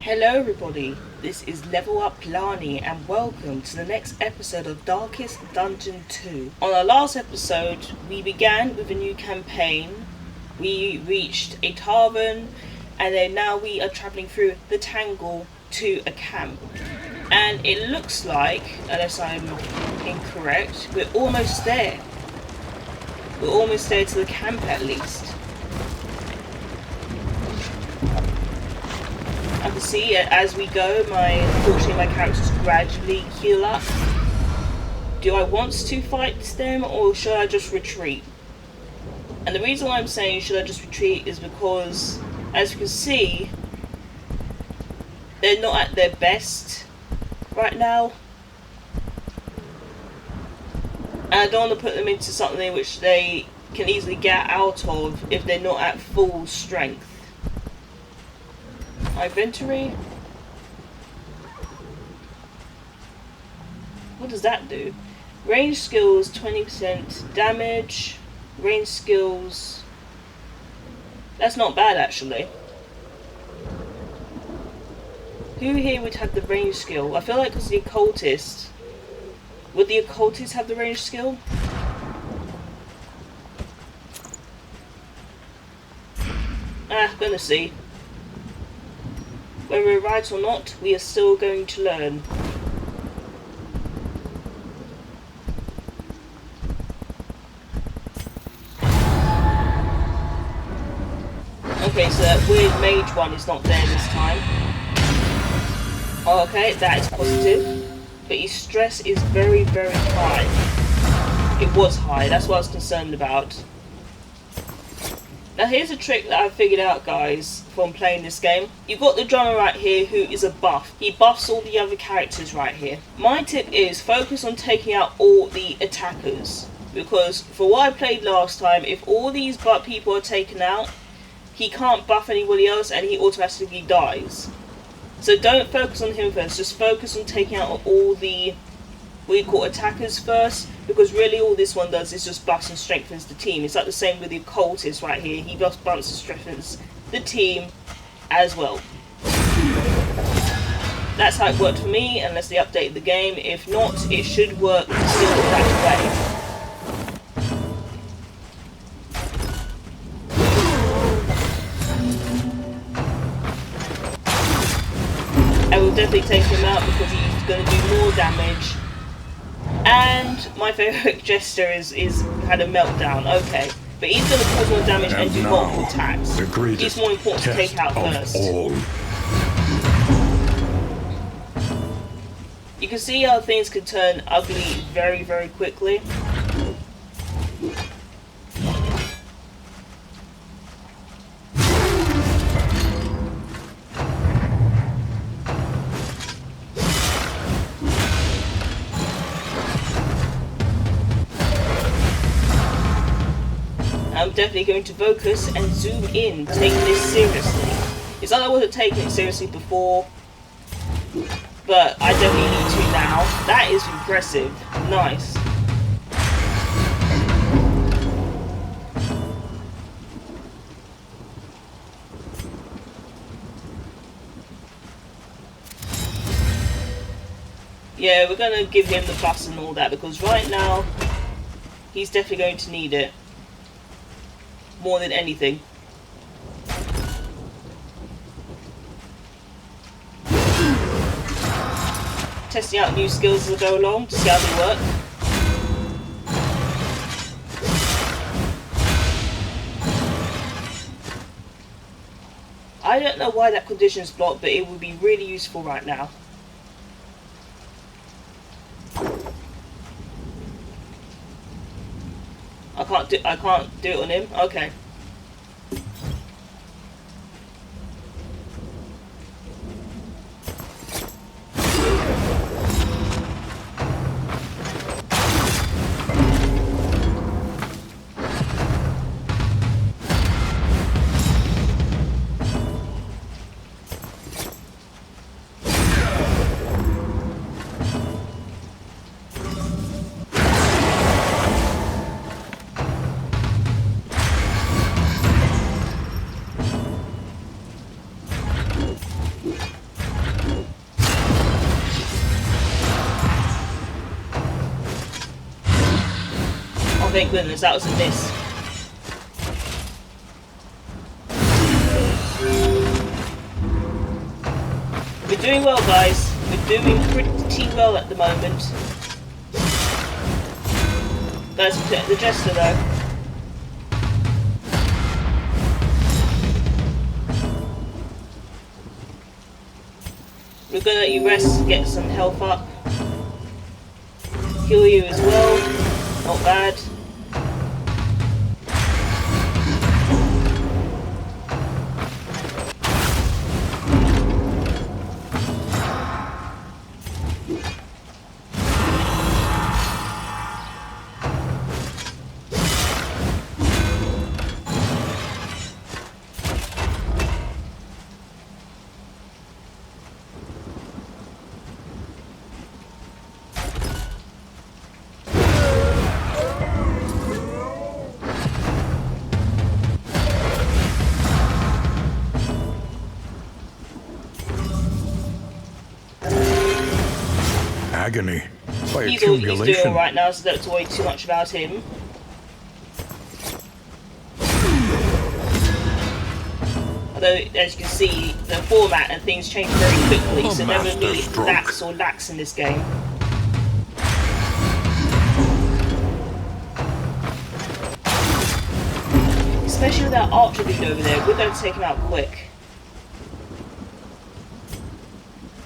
Hello everybody, this is Level Up Lani and welcome to the next episode of Darkest Dungeon 2. On our last episode, we began with a new campaign, we reached a tavern, and then now we are travelling through the Tangle to a camp. And it looks like, unless I'm incorrect, we're almost there. We're almost there to the camp at least. I can see as we go, unfortunately my characters gradually heal up. Do I want to fight them or should I just retreat? And the reason why I'm saying should I just retreat is because, as you can see, they're not at their best right now. And I don't want to put them into something which they can easily get out of if they're not at full strength. Inventory. What does that do? Range skills 20% damage. Range skills. That's not bad actually. Who here would have the range skill? I feel like it's the occultist. Would the occultist have the range skill? Gonna see. Whether we're right or not, we are still going to learn. Okay, so that weird mage one is not there this time. Okay, that is positive. But his stress is very, very high. It was high, that's what I was concerned about. Now here's a trick that I figured out, guys, from playing this game. You've got the drummer right here who is a buff. He buffs all the other characters right here. My tip is focus on taking out all the attackers. Because for what I played last time, if all these people are taken out, he can't buff anybody else and he automatically dies. So don't focus on him first, just focus on taking out all the, what you call attackers first. Because really all this one does is just buffs and strengthens the team. It's like the same with the occultist right here. He just bumps and strengthens the team as well. That's how it worked for me, unless they updated the game. If not, it should work still that way. I will definitely take him out because he's going to do more damage. And my favourite jester is had a meltdown. Okay, but he's going to cause more damage and do multiple attacks. It's more important to take out first. You can see how things can turn ugly very, very quickly. I'm definitely going to focus and zoom in, taking this seriously. It's like I wasn't taking it seriously before, but I definitely need to now. That is impressive. Nice. Yeah, we're going to give him the bus and all that, because right now, he's definitely going to need it. More than anything. Testing out new skills as I go along to see how they work. I don't know why that condition is blocked, but it would be really useful right now. I can't do it on him. Okay. Thank goodness, that was a miss. We're doing well, guys. We're doing pretty well at the moment. Let's protect the Jester, though. We're gonna let you rest, get some health up. Heal you as well. Not bad. Agony by He's accumulation. doing alright now, so don't worry too much about him. Although, as you can see, the format and things change very quickly, so never really lax or lax in this game. Especially with that archer dude over there, we're going to take him out quick.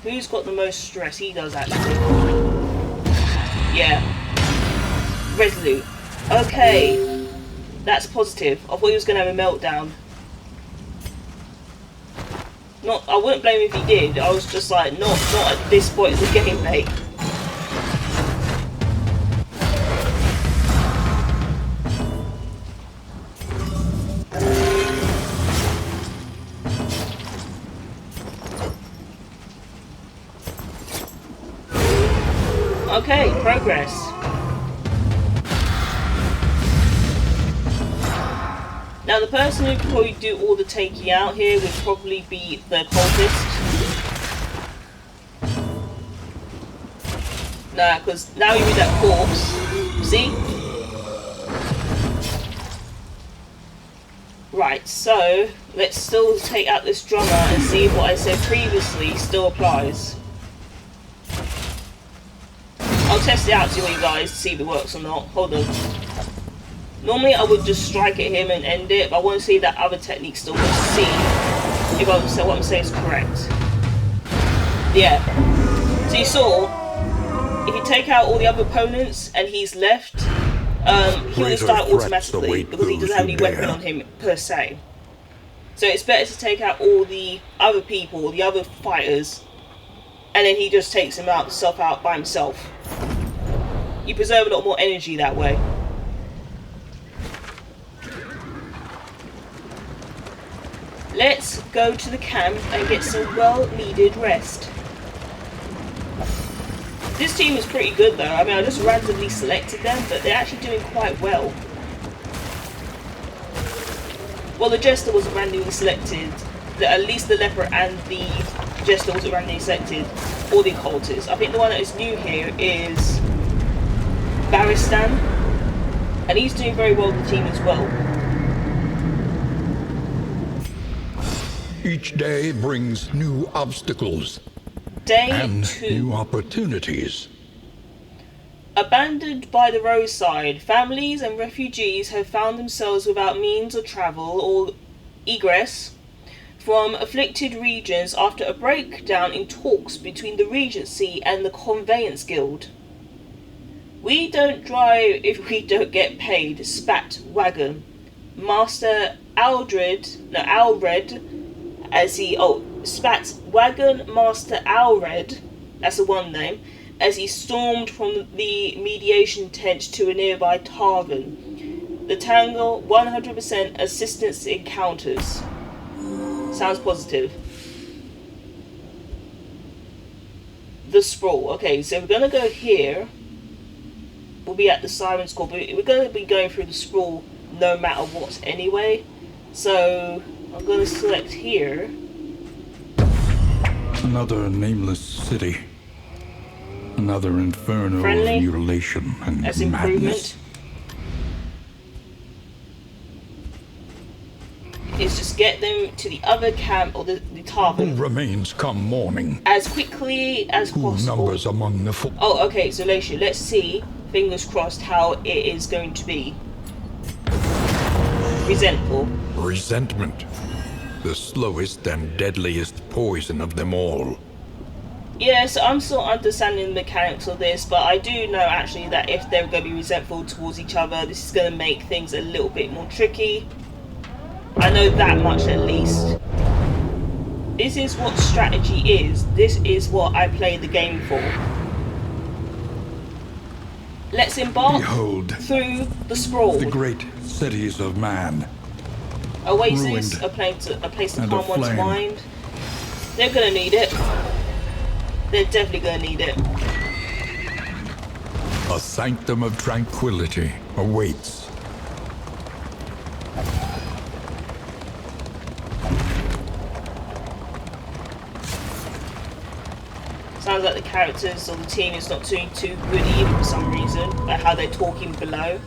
Who's got the most stress? He does, actually. Yeah. Resolute. Okay. That's positive. I thought he was going to have a meltdown. I wouldn't blame him if he did. I was just like, not at this point in the game, mate. Okay, progress. Now the person who could probably do all the taking out here would probably be the cultist. Nah, because now you read that corpse. See? Right, so let's still take out this drummer and see if what I said previously still applies. I'll test it out to you guys to see if it works or not. Hold on. Normally I would just strike at him and end it, but I want to see that other technique still works to see if what I'm saying is correct. Yeah. So you saw, if you take out all the other opponents and he's left, he'll just die automatically because he doesn't have any weapon on him per se. So it's better to take out all the other people, the other fighters, and then he just takes himself out by himself. You preserve a lot more energy that way. Let's go to the camp and get some well-needed rest. This team is pretty good though. I mean, I just randomly selected them, but they're actually doing quite well. Well, the Jester wasn't randomly selected. At least the Leper and the Jester wasn't randomly selected. Or the Occultist. I think the one that is new here is Baristan. And he's doing very well with the team as well. Each day brings new obstacles. Day and 2. New opportunities. Abandoned by the roadside, families and refugees have found themselves without means of travel or egress from afflicted regions after a breakdown in talks between the Regency and the Conveyance Guild. We don't drive if we don't get paid, spat Wagon. Master Alred, spat Wagon Master Alred, that's the one name, as he stormed from the mediation tent to a nearby tavern. The Tangle 100% assistance encounters. Sounds positive. The Sprawl. Okay, so we're going to go here. We'll be at the Siren's Call, but we're going to be going through the Sprawl no matter what anyway. So I'm going to select here. Another nameless city. Another inferno Friendly. of mutilation and That's madness. improvement. Just get them to the other camp or the Who tavern remains come morning? as quickly as Who possible. numbers among the foot? Oh, okay, so Laisha, let's see, fingers crossed, how it is going to be. Resentful. Resentment. The slowest and deadliest poison of them all. Yes, I'm still understanding the mechanics of this, but I do know actually that if they're going to be resentful towards each other, this is going to make things a little bit more tricky. I know that much at least. This is what strategy is. This is what I play the game for. Let's embark Behold, through the sprawl. the great cities of man. Oasis, ruined a place to and calm one's aflame. mind. They're gonna need it. They're definitely gonna need it. A sanctum of tranquility awaits. Sounds like the characters or the team is not doing too good either for some reason, like how they're talking below.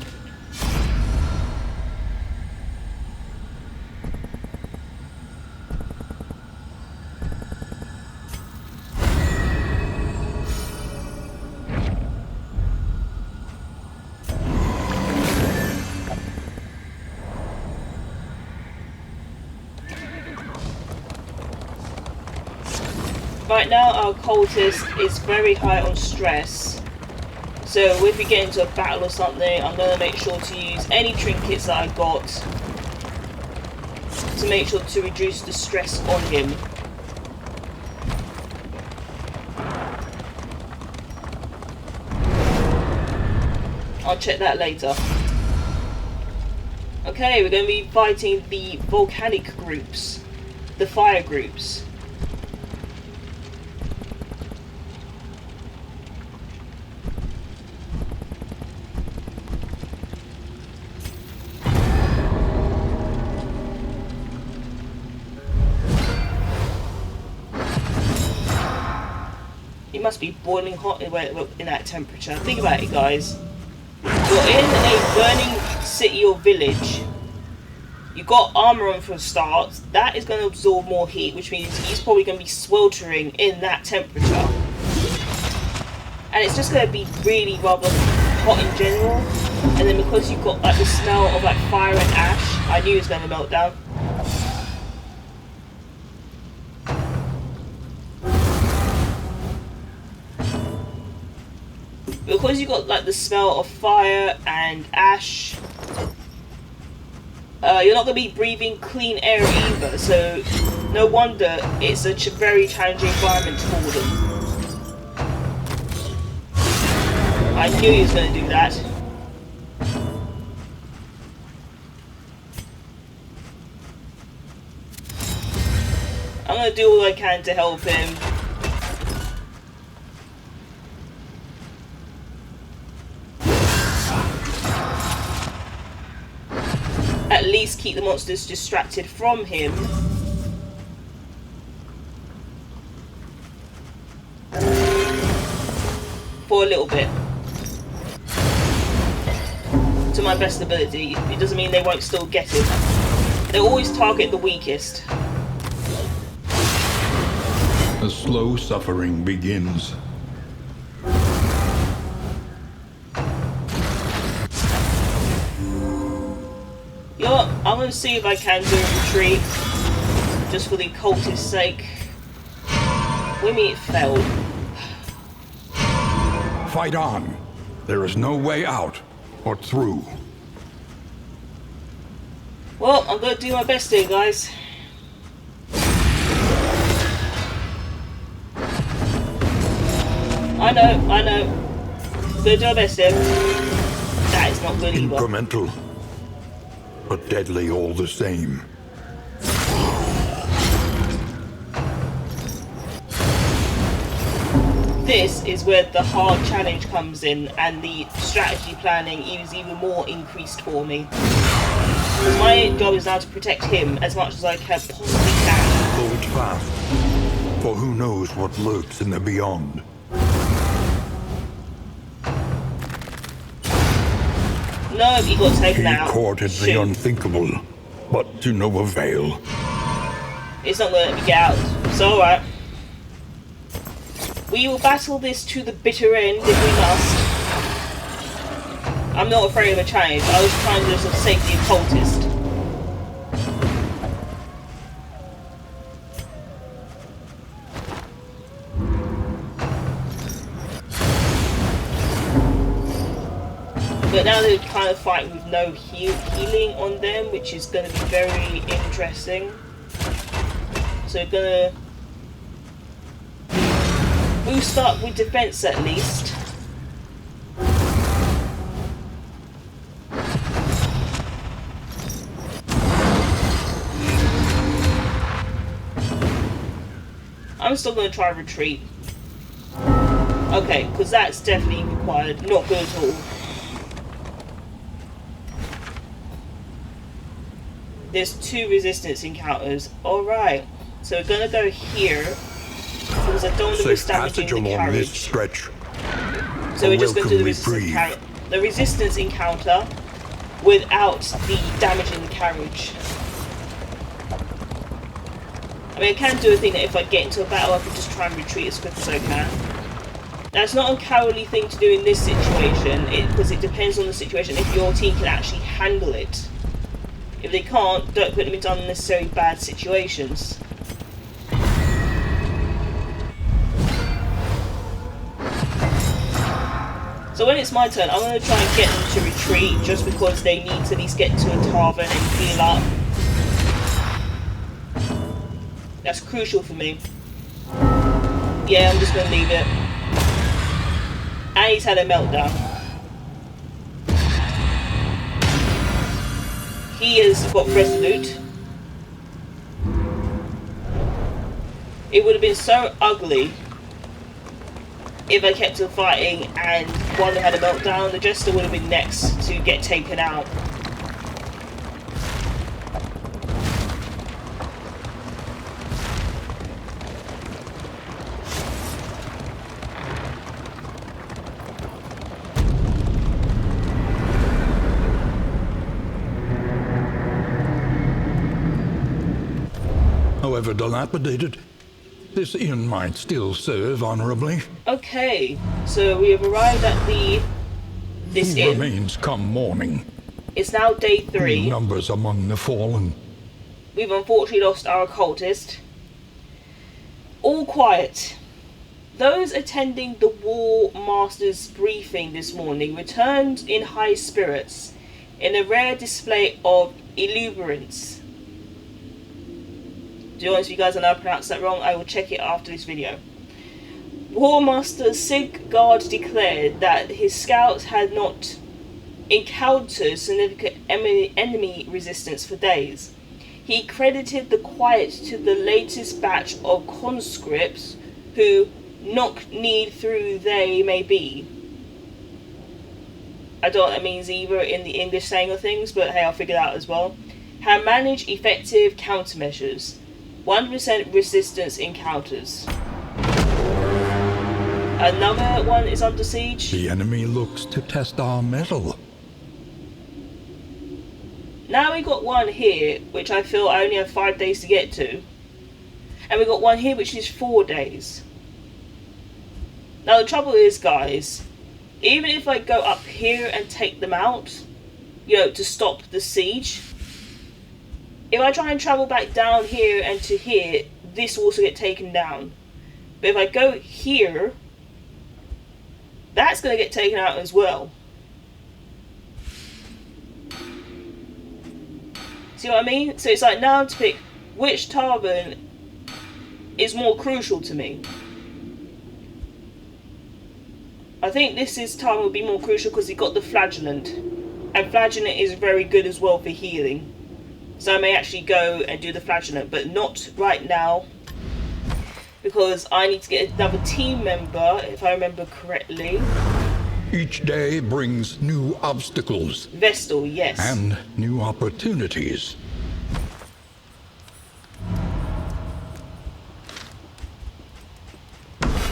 Right now our cultist is very high on stress, so if we get into a battle or something, I'm going to make sure to use any trinkets that I got to make sure to reduce the stress on him. I'll check that later. Okay, we're going to be fighting the volcanic groups, the fire groups. It must be boiling hot in that temperature. Think about it, guys. You're in a burning city or village. You got armor on for a start. That is going to absorb more heat, which means he's probably going to be sweltering in that temperature. And it's just going to be really rather hot in general. And then because you've got like the smell of like fire and ash, I knew it was going to melt down. Because you got like the smell of fire and ash, you're not going to be breathing clean air either, so no wonder it's a very challenging environment for them. I knew he was going to do that. I'm going to do all I can to help him. At least keep the monsters distracted from him. For a little bit. To my best ability. It doesn't mean they won't still get him. They always target the weakest. The slow suffering begins. You know what? I'm going to see if I can do a retreat. Just for the cultist's sake. With me, it failed. Fight on. There is no way out or through. Well, I'm going to do my best here, guys. I know. I'm going to do my best here. That is not good either. Incremental, but deadly all the same. This is where the hard challenge comes in, and the strategy planning is even more increased for me. Because my job is now to protect him as much as I can possibly can. Hold fast, for who knows what lurks in the beyond. No, he got taken He out. courted the Shoot. unthinkable, but to no avail. It's not going to let me get out. So alright. We will battle this to the bitter end if we must. I'm not afraid of a challenge. I was trying to just save the occultist. But now they're kind of fighting with no healing on them, which is going to be very interesting. So we're going to boost up with defense at least. I'm still going to try retreat. Okay, because that's definitely required. Not good at all. There's 2 resistance encounters. Alright. So we're gonna go here. Because I don't want to risk damaging the carriage. Stretch. So we're just gonna do the resistance encounter without the damaging the carriage. I mean, I can do a thing that if I get into a battle I can just try and retreat as quick as I can. That's not a cowardly thing to do in this situation, because it depends on the situation if your team can actually handle it. If they can't, don't put them into unnecessarily bad situations. So when it's my turn, I'm going to try and get them to retreat just because they need to at least get to a tavern and heal up. That's crucial for me. Yeah, I'm just going to leave it. And he's had a meltdown. He has got Resolute. It would have been so ugly if I kept on fighting and one had a meltdown. The Jester would have been next to get taken out. However dilapidated, this inn might still serve honorably. Okay, so we have arrived at this Who inn. remains come morning? It's now day 3. Numbers among the fallen. We've unfortunately lost our occultist. All quiet. Those attending the War Master's briefing this morning returned in high spirits, in a rare display of exuberance. To be honest, if you guys know I pronounced that wrong, I will check it after this video. War Master Sigurd declared that his scouts had not encountered significant enemy resistance for days. He credited the quiet to the latest batch of conscripts who knock-kneed through they may be. I don't know what that means either in the English saying of things, but hey, I'll figure it out as well. Have managed effective countermeasures. 1% resistance encounters. Another one is under siege. The enemy looks to test our mettle. Now we got one here, which I feel I only have 5 days to get to. And we got one here, which is 4 days. Now the trouble is, guys, even if I go up here and take them out, you know, to stop the siege, if I try and travel back down here and to here, this will also get taken down. But if I go here, that's going to get taken out as well. See what I mean? So it's like now I have to pick which tavern is more crucial to me. I think this tavern would be more crucial because he got the flagellant. And flagellant is very good as well for healing. So I may actually go and do the flagellant, but not right now. Because I need to get another team member, if I remember correctly. Each day brings new obstacles. Vestal, yes. And new opportunities.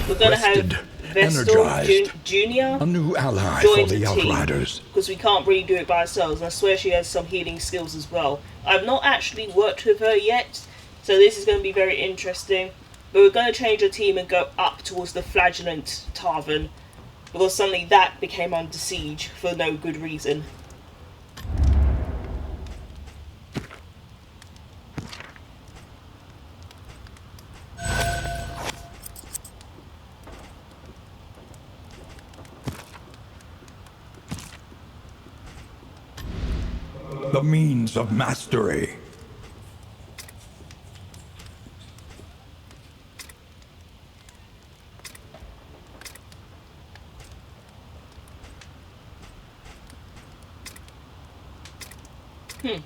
We're going to have Vestal Junior a new ally for the Outriders. Because we can't really do it by ourselves. And I swear she has some healing skills as well. I've not actually worked with her yet, So this is going to be very interesting. But we're going to change our team and go up towards the Flagellant Tavern, because suddenly that became under siege for no good reason. The means of mastery.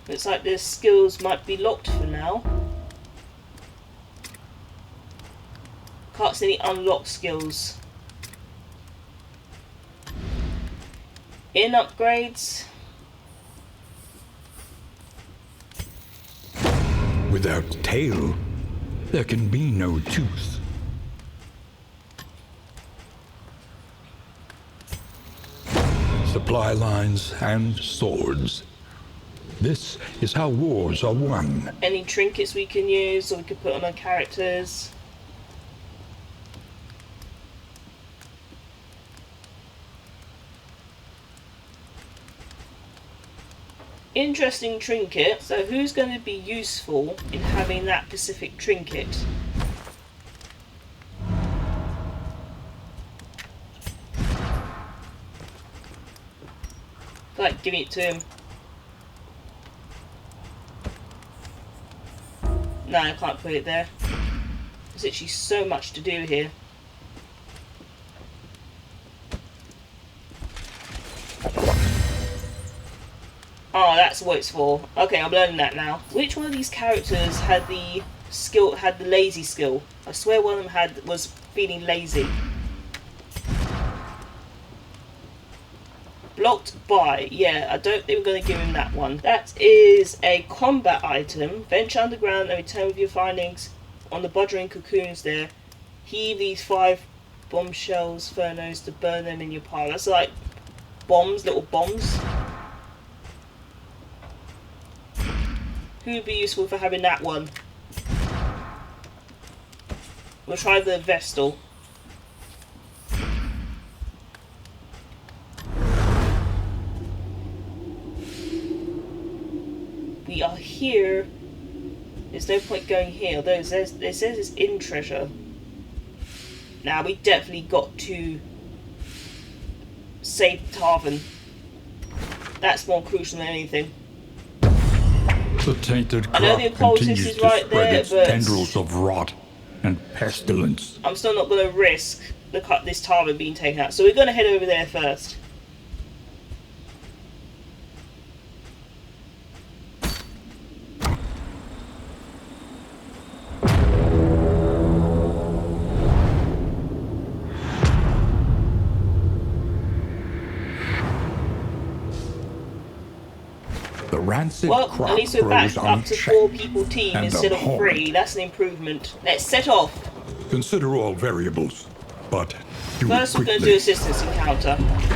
Looks like the skills might be locked for now. Can't see any unlocked skills. In upgrades. Without tail, there can be no tooth. Supply lines and swords. This is how wars are won. Any trinkets we can use or we could put on our characters. Interesting trinket. So who's going to be useful in having that specific trinket? Like giving it to him. No, I can't put it there. There's literally so much to do here. Oh, that's what it's for. Okay, I'm learning that now. Which one of these characters had the skill, had the lazy skill? I swear one of them was feeling lazy. Blocked by. Yeah, I don't think we're going to give him that one. That is a combat item. Venture underground and return with your findings on the Bodgering cocoons there. Heave these 5 bombshells, furnos, to burn them in your pile. That's like bombs, little bombs. Who would be useful for having that one? We'll try the Vestal. We are here. There's no point going here, although it says it's in treasure. Now we definitely got to save the Tavern. That's more crucial than anything. The tainted I know crop the occultist continues is to right spread there, its but tendrils of rot and pestilence. I'm still not going to risk this Tavern being taken out. So we're going to head over there first. The rancid Well, crop at least we're back grows up to 4 unchecked people team and instead of abhorrent. 3. That's an improvement. Let's set off. Consider all variables, but do First it we're going to quickly. do assistance encounter.